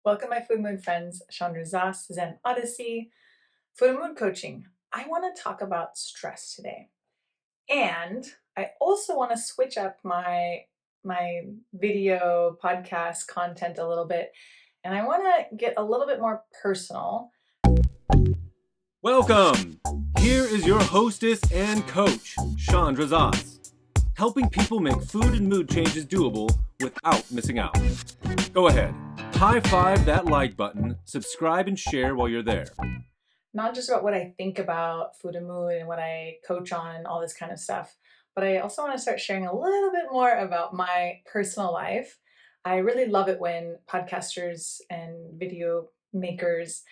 Welcome my Food Mood friends, Chandra Zas, Zen Odyssey, Food and Mood Coaching. I want to talk about stress today. And I also want to switch up my video podcast content a little bit. And I want to get a little bit more personal. Welcome! Here is your hostess and coach, Chandra Zas, helping people make food and mood changes doable without missing out. Go ahead, high five that like button, subscribe and share while you're there. Not just about what I think about food and mood and what I coach on, all this kind of stuff, but I also want to start sharing a little bit more about my personal life. I really love it when podcasters and video makers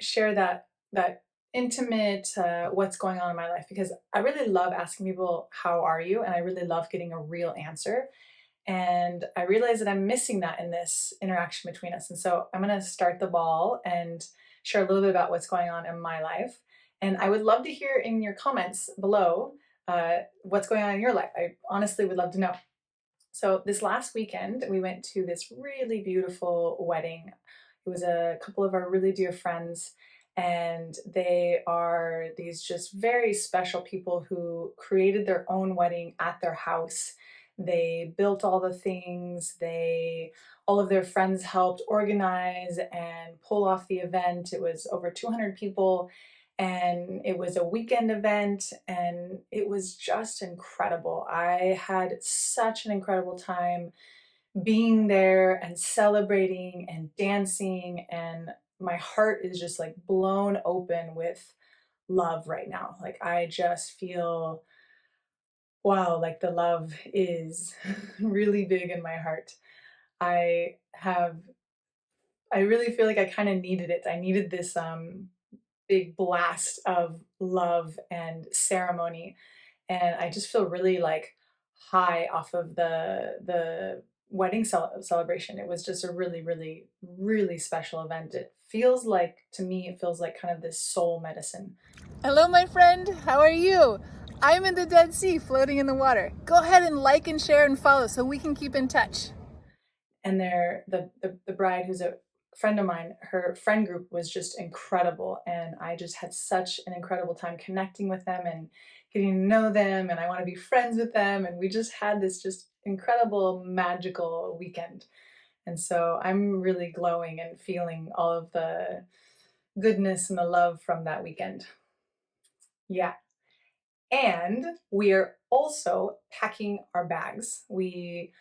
share that intimate what's going on in my life, because I really love asking people, how are you? And I really love getting a real answer. And I realize that I'm missing that in this interaction between us. And so I'm going to start the ball and share a little bit about what's going on in my life. And I would love to hear in your comments below what's going on in your life. I honestly would love to know. So this last weekend, we went to this really beautiful wedding. It was a couple of our really dear friends, and they are these just very special people who created their own wedding at their house. They built all the things, all of their friends helped organize and pull off the event. It was over 200 people, and it was a weekend event, and it was just incredible. I had such an incredible time being there and celebrating and dancing, and my heart is just like blown open with love right now. Like I just feel, wow, like the love is really big in my heart. I have, I really feel like I kind of needed it. I needed this big blast of love and ceremony. And I just feel really like high off of the wedding celebration. It was just a really, really, really special event. It feels like, to me, it feels like kind of this soul medicine. Hello, my friend. How are you? I'm in the Dead Sea, floating in the water. Go ahead and like and share and follow so we can keep in touch. And the bride, who's a friend of mine, her friend group was just incredible, and I just had such an incredible time connecting with them and getting to know them, and I want to be friends with them, and we just had this just incredible magical weekend. And so I'm really glowing and feeling all of the goodness and the love from that weekend. Yeah. And we are also packing our bags. We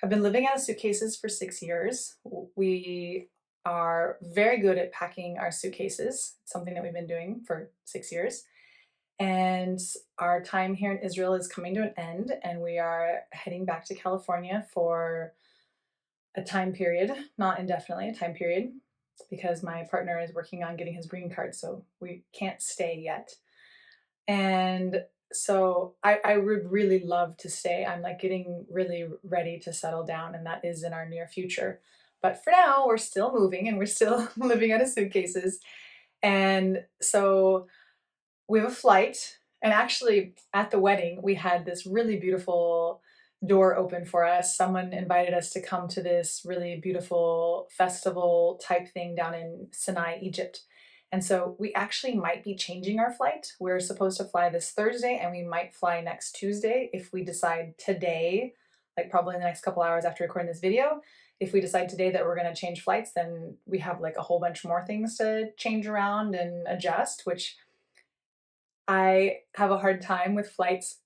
have been living out of suitcases for 6 years. We are very good at packing our suitcases. It's something that we've been doing for 6 years. And our time here in Israel is coming to an end, and we are heading back to California for a time period, not indefinitely, a time period, because my partner is working on getting his green card, so we can't stay yet. And so I would really love to stay. I'm like getting really ready to settle down, and that is in our near future. But for now, we're still moving and we're still living out of suitcases. And so we have a flight. And actually, at the wedding, we had this really beautiful door open for us. Someone invited us to come to this really beautiful festival type thing down in Sinai, Egypt. And so we actually might be changing our flight. We're supposed to fly this Thursday, and we might fly next Tuesday if we decide today, like probably in the next couple hours after recording this video. If we decide today that we're going to change flights, then we have like a whole bunch more things to change around and adjust, which I have a hard time with flights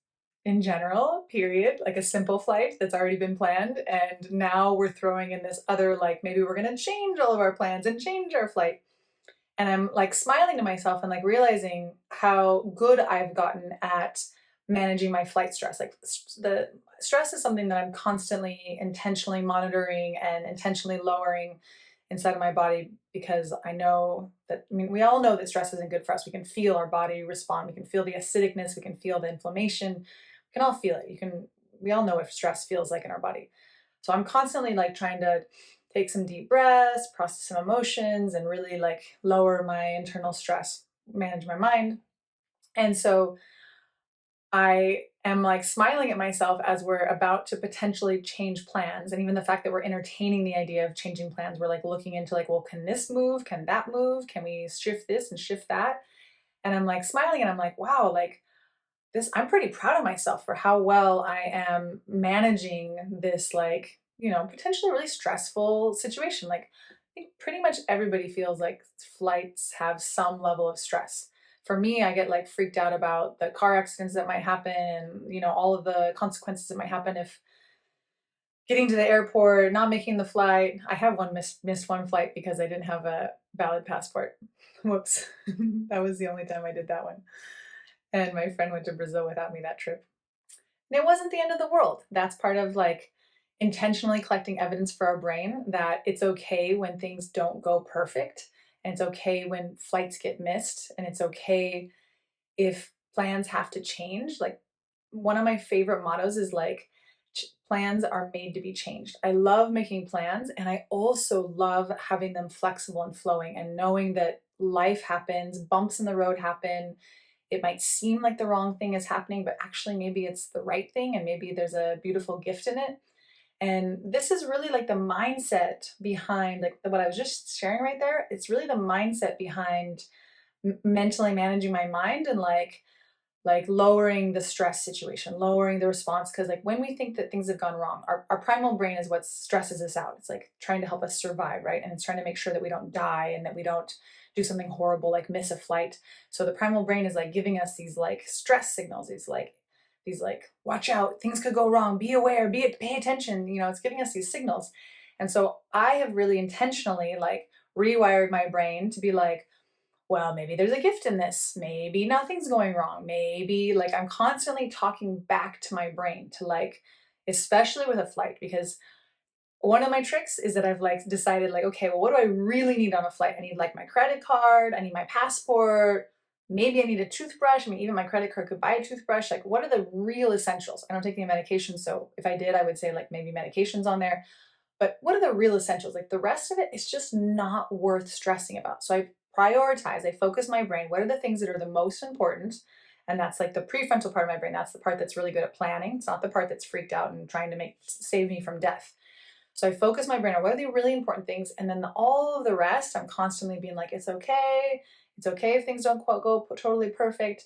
in general, period, like a simple flight that's already been planned. And now we're throwing in this other, like maybe we're going to change all of our plans and change our flight. And I'm like smiling to myself and like realizing how good I've gotten at managing my flight stress. Like the stress is something that I'm constantly intentionally monitoring and intentionally lowering inside of my body, because I know that, I mean, we all know that stress isn't good for us. We can feel our body respond. We can feel the acidicness. We can feel the inflammation. We can all feel it. We all know what stress feels like in our body. So I'm constantly like trying to take some deep breaths, process some emotions, and really like lower my internal stress, manage my mind. And so I am like smiling at myself as we're about to potentially change plans. And even the fact that we're entertaining the idea of changing plans, we're like looking into like, well, can this move? Can that move? Can we shift this and shift that? And I'm like smiling and I'm like, wow, like this, I'm pretty proud of myself for how well I am managing this, like, you know, potentially really stressful situation. Like, I think pretty much everybody feels like flights have some level of stress. For me, I get like freaked out about the car accidents that might happen and, you know, all of the consequences that might happen if getting to the airport, not making the flight. I have missed one flight because I didn't have a valid passport. Whoops. That was the only time I did that one. And my friend went to Brazil without me that trip. And it wasn't the end of the world. That's part of like intentionally collecting evidence for our brain that it's okay when things don't go perfect. And it's okay when flights get missed. And it's okay if plans have to change. Like one of my favorite mottos is like, plans are made to be changed. I love making plans, and I also love having them flexible and flowing and knowing that life happens, bumps in the road happen. It might seem like the wrong thing is happening, but actually maybe it's the right thing and maybe there's a beautiful gift in it. And this is really like the mindset behind like what I was just sharing right there. It's really the mindset behind mentally managing my mind and like lowering the stress situation, lowering the response. Because like when we think that things have gone wrong, our primal brain is what stresses us out. It's like trying to help us survive, right? And it's trying to make sure that we don't die and that we don't do something horrible like miss a flight. So the primal brain is like giving us these like stress signals, these like watch out, things could go wrong, be aware, pay attention, you know, it's giving us these signals. And so I have really intentionally like rewired my brain to be like, well, maybe there's a gift in this. Maybe nothing's going wrong. Maybe like I'm constantly talking back to my brain to like, especially with a flight, because one of my tricks is that I've like decided like, okay, well, what do I really need on a flight? I need like my credit card. I need my passport. Maybe I need a toothbrush. I mean, even my credit card could buy a toothbrush. Like, what are the real essentials? I don't take any medications. So if I did, I would say like maybe medications on there. But what are the real essentials? Like the rest of it is just not worth stressing about. So I prioritize, I focus my brain. What are the things that are the most important? And that's like the prefrontal part of my brain. That's the part that's really good at planning. It's not the part that's freaked out and trying to save me from death. So I focus my brain on what are the really important things. And then all of the rest, I'm constantly being like, it's okay. It's okay if things don't quite go totally perfect.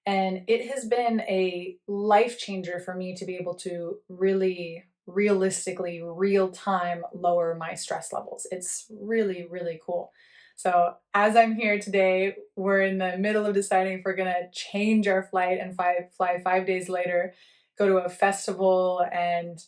And it has been a life changer for me to be able to really realistically, real time lower my stress levels. It's really, really cool. So as I'm here today, we're in the middle of deciding if we're going to change our flight and fly 5 days later, go to a festival, and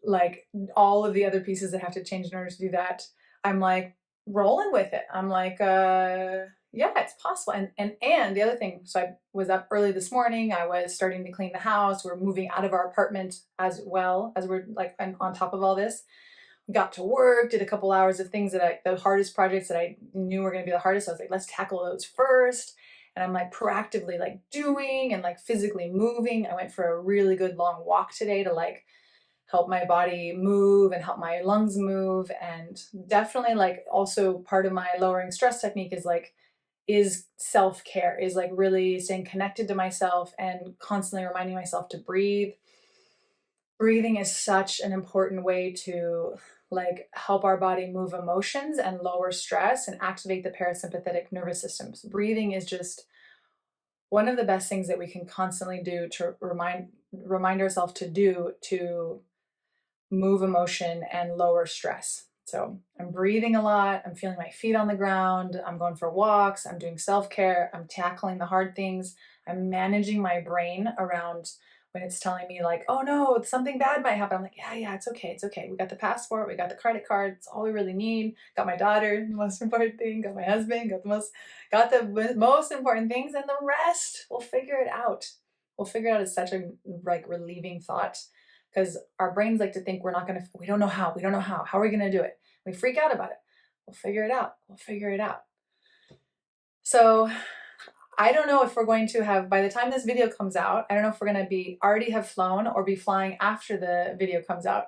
like all of the other pieces that have to change in order to do that. I'm like rolling with it. I'm like, yeah, it's possible. And the other thing, so I was up early this morning. I was starting to clean the house. We're moving out of our apartment as well as we're like on top of all this. We got to work, did a couple hours of things the hardest projects that I knew were going to be the hardest. I was like, let's tackle those first. And I'm like proactively like doing and like physically moving. I went for a really good long walk today to like help my body move and help my lungs move. And definitely like also part of my lowering stress technique is self-care, is like really staying connected to myself and constantly reminding myself to breathe. Breathing is such an important way to like help our body move emotions and lower stress and activate the parasympathetic nervous systems. Breathing is just one of the best things that we can constantly do to remind ourselves to do to move emotion and lower stress. So I'm breathing a lot. I'm feeling my feet on the ground. I'm going for walks. I'm doing self-care. I'm tackling the hard things. I'm managing my brain around when it's telling me like, oh no, something bad might happen. I'm like, yeah, it's okay. It's okay. We got the passport. We got the credit card. It's all we really need. Got my daughter, the most important thing. Got my husband. Got the most important things, and the rest we'll figure it out. We'll figure it out is such a like relieving thought, because our brains like to think we don't know how. How are we going to do it? We freak out about it. We'll figure it out. So I don't know if we're going to have, by the time this video comes out, I don't know if we're going to already have flown or be flying after the video comes out.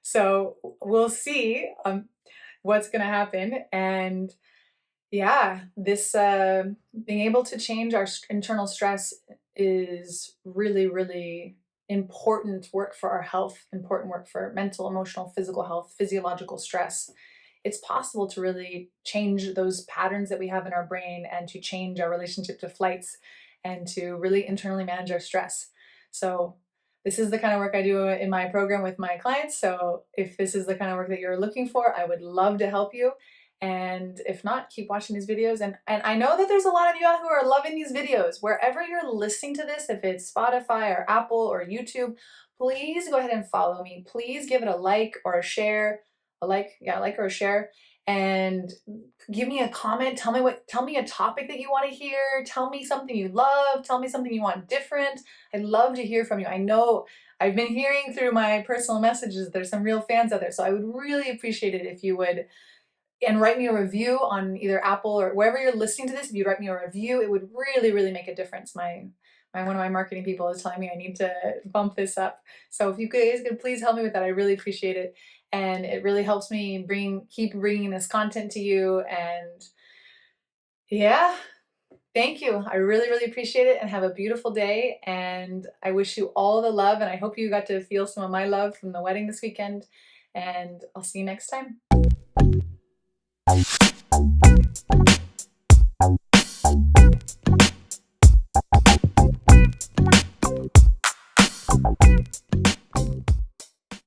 So we'll see what's going to happen. And Yeah, this being able to change our internal stress is really, really important work for our health, important work for mental, emotional, physical health, physiological stress. It's possible to really change those patterns that we have in our brain and to change our relationship to flights and to really internally manage our stress. So, this is the kind of work I do in my program with my clients. So, if this is the kind of work that you're looking for, I would love to help you. And if not, keep watching these videos. And I know that there's a lot of you out who are loving these videos. Wherever you're listening to this, if it's Spotify or Apple or YouTube, please go ahead and follow me. Please give it a like or a share. A like, yeah, a like or a share. And give me a comment. Tell me a topic that you want to hear. Tell me something you love. Tell me something you want different. I'd love to hear from you. I know I've been hearing through my personal messages, there's some real fans out there. So I would really appreciate it if you would and write me a review on either Apple or wherever you're listening to this. If you write me a review, it would really, really make a difference. One of my marketing people is telling me I need to bump this up. So if you guys could please help me with that, I really appreciate it. And it really helps me keep bringing this content to you. And yeah, thank you. I really, really appreciate it, and have a beautiful day. And I wish you all the love, and I hope you got to feel some of my love from the wedding this weekend. And I'll see you next time.